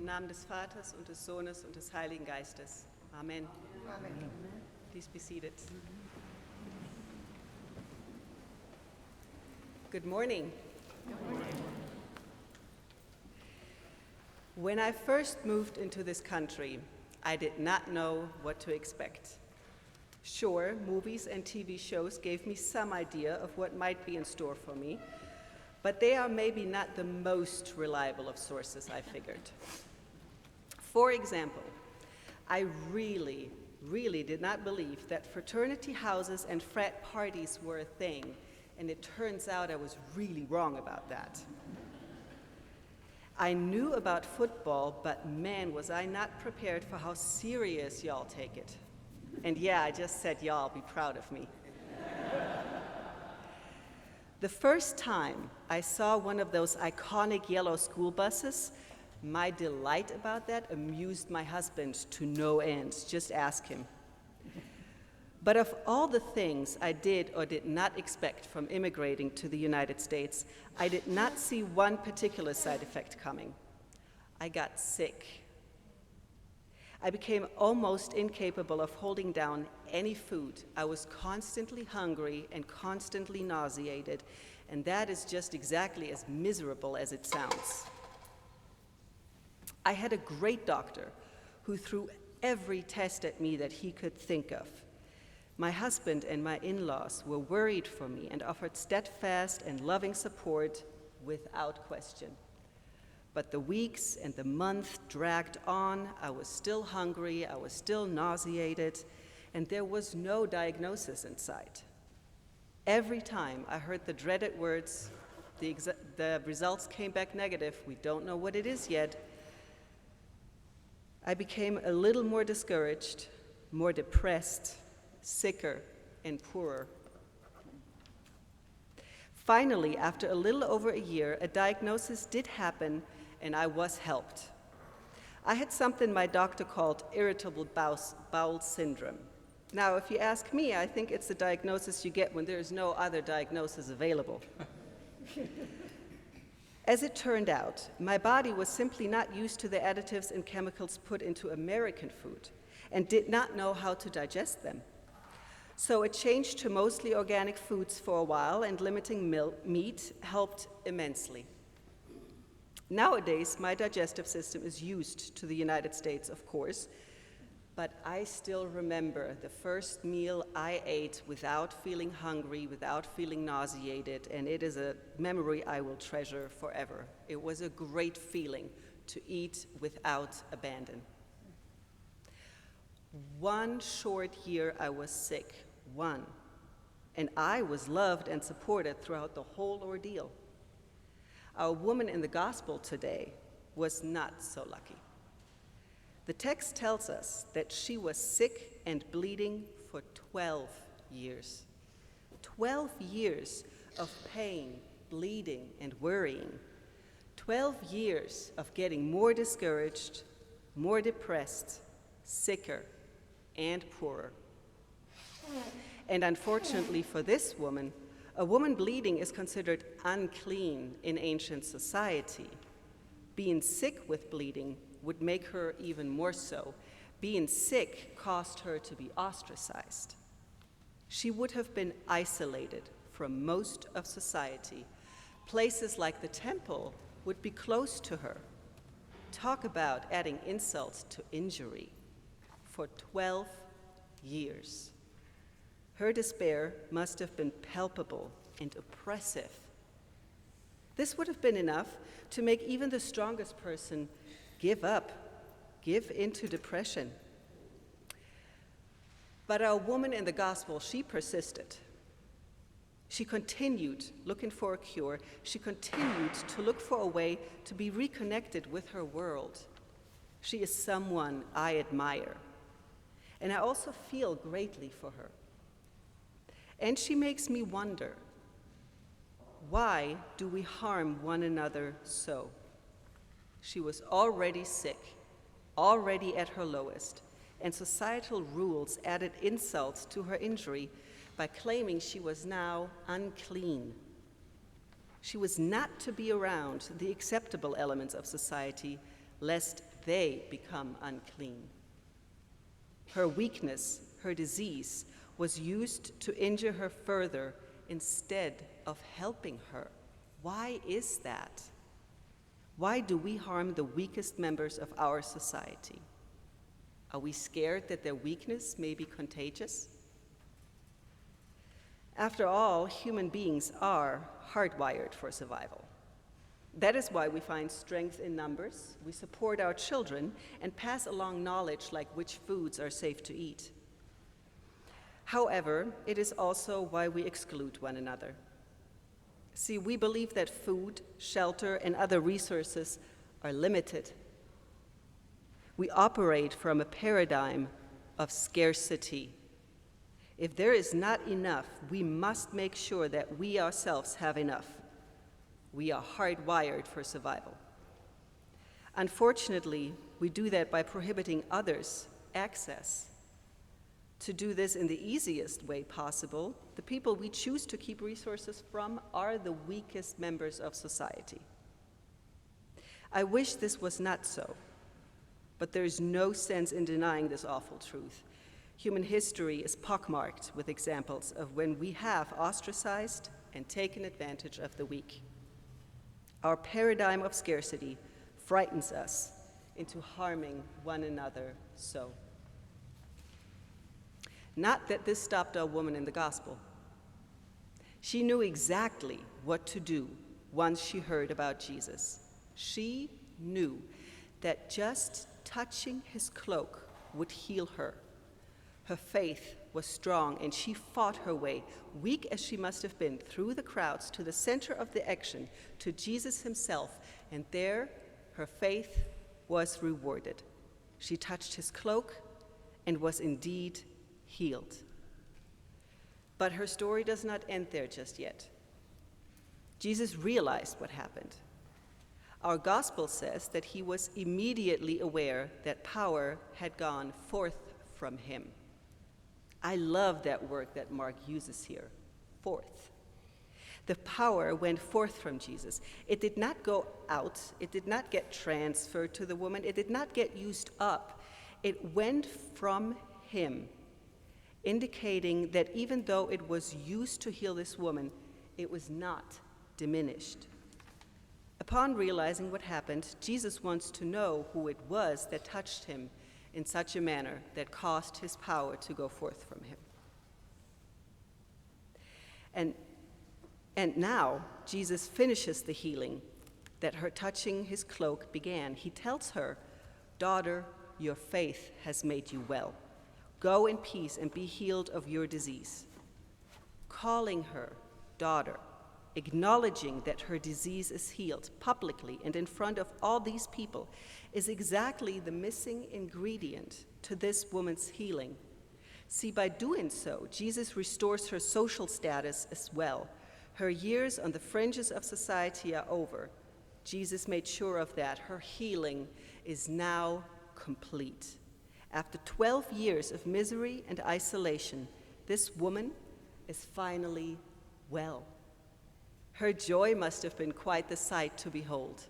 Namen des Vaters und des Sohnes und des Heiligen Geistes. Amen. Amen. Please be seated. Good morning. When I first moved into this country, I did not know what to expect. Sure, movies and TV shows gave me some idea of what might be in store for me, but they are maybe not the most reliable of sources, I figured. For example, I really did not believe that fraternity houses and frat parties were a thing, and it turns out I was really wrong about that. I knew about football, but man, was I not prepared for how serious y'all take it. And yeah, I just said y'all, be proud of me. The first time I saw one of those iconic yellow school buses, my delight about that amused my husband to no end. Just ask him. But of all the things I did or did not expect from immigrating to the United States, I did not see one particular side effect coming. I got sick. I became almost incapable of holding down any food. I was constantly hungry and constantly nauseated, and that is just exactly as miserable as it sounds. I had a great doctor who threw every test at me that he could think of. My husband and my in-laws were worried for me and offered steadfast and loving support without question. But the weeks and the month dragged on. I was still hungry, I was still nauseated, and there was no diagnosis in sight. Every time I heard the dreaded words, the results came back negative, we don't know what it is yet, I became a little more discouraged, more depressed, sicker, and poorer. Finally, after a little over a year, a diagnosis did happen, and I was helped. I had something my doctor called irritable bowel syndrome. Now, if you ask me, I think it's the diagnosis you get when there is no other diagnosis available. As it turned out, my body was simply not used to the additives and chemicals put into American food and did not know how to digest them. So it changed to mostly organic foods for a while, and limiting meat helped immensely. Nowadays, my digestive system is used to the United States, of course, but I still remember the first meal I ate without feeling hungry, without feeling nauseated, and it is a memory I will treasure forever. It was a great feeling to eat without abandon. One short year I was sick, one, and I was loved and supported throughout the whole ordeal. Our woman in the gospel today was not so lucky. The text tells us that she was sick and bleeding for 12 years. 12 years of pain, bleeding, and worrying. 12 years of getting more discouraged, more depressed, sicker, and poorer. And unfortunately for this woman, a woman bleeding is considered unclean in ancient society. Being sick with bleeding would make her even more so. Being sick caused her to be ostracized. She would have been isolated from most of society. Places like the temple would be close to her. Talk about adding insult to injury. For 12 years. Her despair must have been palpable and oppressive. This would have been enough to make even the strongest person give up, give into depression. But our woman in the gospel, she persisted. She continued looking for a cure. She continued to look for a way to be reconnected with her world. She is someone I admire. And I also feel greatly for her. And she makes me wonder, why do we harm one another so? She was already sick, already at her lowest, and societal rules added insults to her injury by claiming she was now unclean. She was not to be around the acceptable elements of society, lest they become unclean. Her weakness, her disease, was used to injure her further instead of helping her. Why is that? Why do we harm the weakest members of our society? Are we scared that their weakness may be contagious? After all, human beings are hardwired for survival. That is why we find strength in numbers, we support our children, and pass along knowledge like which foods are safe to eat. However, it is also why we exclude one another. See, we believe that food, shelter, and other resources are limited. We operate from a paradigm of scarcity. If there is not enough, we must make sure that we ourselves have enough. We are hardwired for survival. Unfortunately, we do that by prohibiting others access. To do this in the easiest way possible, the people we choose to keep resources from are the weakest members of society. I wish this was not so, but there is no sense in denying this awful truth. Human history is pockmarked with examples of when we have ostracized and taken advantage of the weak. Our paradigm of scarcity frightens us into harming one another so. Not that this stopped our woman in the gospel. She knew exactly what to do once she heard about Jesus. She knew that just touching his cloak would heal her. Her faith was strong, and she fought her way, weak as she must have been, through the crowds to the center of the action, to Jesus himself, and there her faith was rewarded. She touched his cloak and was indeed healed. But her story does not end there just yet. Jesus realized what happened. Our gospel says that he was immediately aware that power had gone forth from him. I love that word that Mark uses here, forth. The power went forth from Jesus. It did not go out. It did not get transferred to the woman. It did not get used up. It went from him, indicating that even though it was used to heal this woman, it was not diminished. Upon realizing what happened, Jesus wants to know who it was that touched him in such a manner that caused his power to go forth from him. And now Jesus finishes the healing that her touching his cloak began. He tells her, "Daughter, your faith has made you well. Go in peace and be healed of your disease." Calling her daughter, acknowledging that her disease is healed publicly and in front of all these people, is exactly the missing ingredient to this woman's healing. See, by doing so, Jesus restores her social status as well. Her years on the fringes of society are over. Jesus made sure of that. Her healing is now complete. After 12 years of misery and isolation, this woman is finally well. Her joy must have been quite the sight to behold.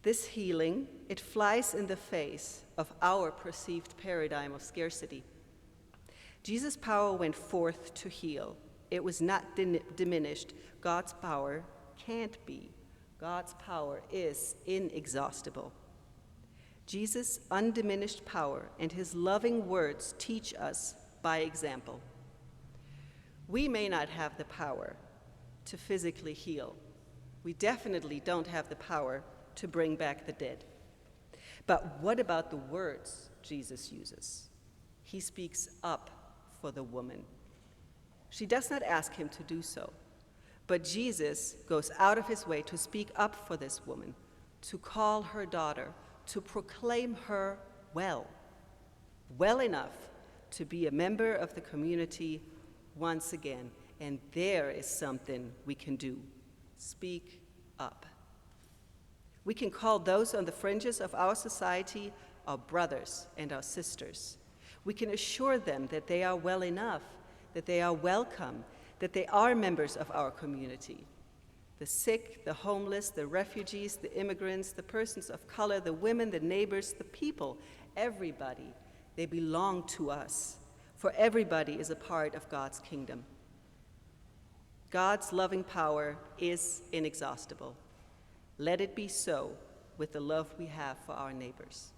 This healing, it flies in the face of our perceived paradigm of scarcity. Jesus' power went forth to heal. It was not diminished. God's power can't be. God's power is inexhaustible. Jesus' undiminished power and his loving words teach us by example. We may not have the power to physically heal. We definitely don't have the power to bring back the dead. But what about the words Jesus uses? He speaks up for the woman. She does not ask him to do so, but Jesus goes out of his way to speak up for this woman, to call her daughter, to proclaim her well enough to be a member of the community once again. And there is something we can do. Speak up. We can call those on the fringes of our society our brothers and our sisters. We can assure them that they are well enough, that they are welcome, that they are members of our community. The sick, the homeless, the refugees, the immigrants, the persons of color, the women, the neighbors, the people, everybody, they belong to us, for everybody is a part of God's kingdom. God's loving power is inexhaustible. Let it be so with the love we have for our neighbors.